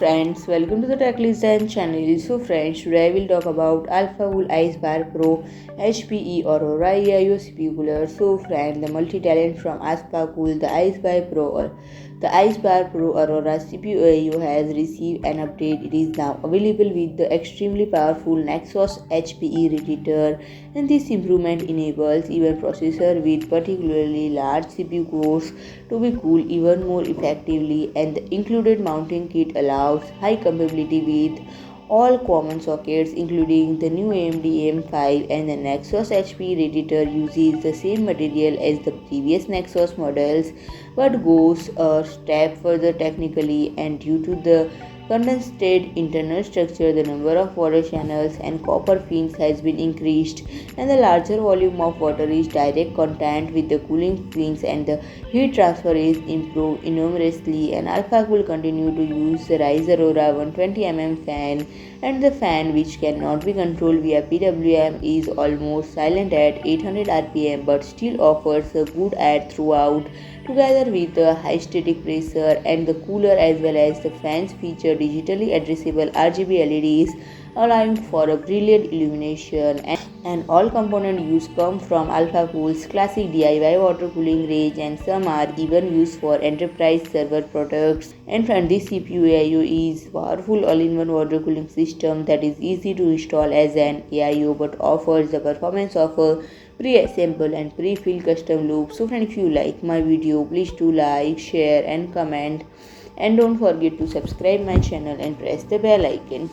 friends, welcome to the Tech Design channel. So friends, today I will talk about Alphacool Eisbaer Pro HPE Aurora AIO CPU cooler. So friend, the multi-talent from Alphacool, the Eisbaer Pro the Eisbaer Pro Aurora CPU AIO has received an update. It is now available with the extremely powerful NexXxos HPE radiator, and this improvement enables even processor with particularly large CPU cores to be cooled even more effectively, and the included mounting kit allows high compatibility with all common sockets including the new AMD AM5, and the NexXxos HPE radiator uses the same material as the previous NexXxos models but goes a step further technically, and due to the condensed internal structure, the number of water channels and copper fins has been increased, and the larger volume of water is direct contact with the cooling fins, and the heat transfer is improved enormously. And Alpha will continue to use the Rise Aurora 120 fan, and the fan, which cannot be controlled via PWM, is almost silent at 800 RPM but still offers a good add throughout. Together with the high static pressure, and the cooler as well as the fans feature digitally addressable RGB LEDs, allowing for a brilliant illumination. And all component use come from Alphacool's classic DIY water cooling range, and some are even used for enterprise server products. And from this CPU AIO is powerful all-in-one water cooling system that is easy to install as an AIO but offers the performance of a pre-assemble and pre-filled custom loop. So friend, if you like my video, please do like, share and comment, and don't forget to subscribe my channel and press the bell icon.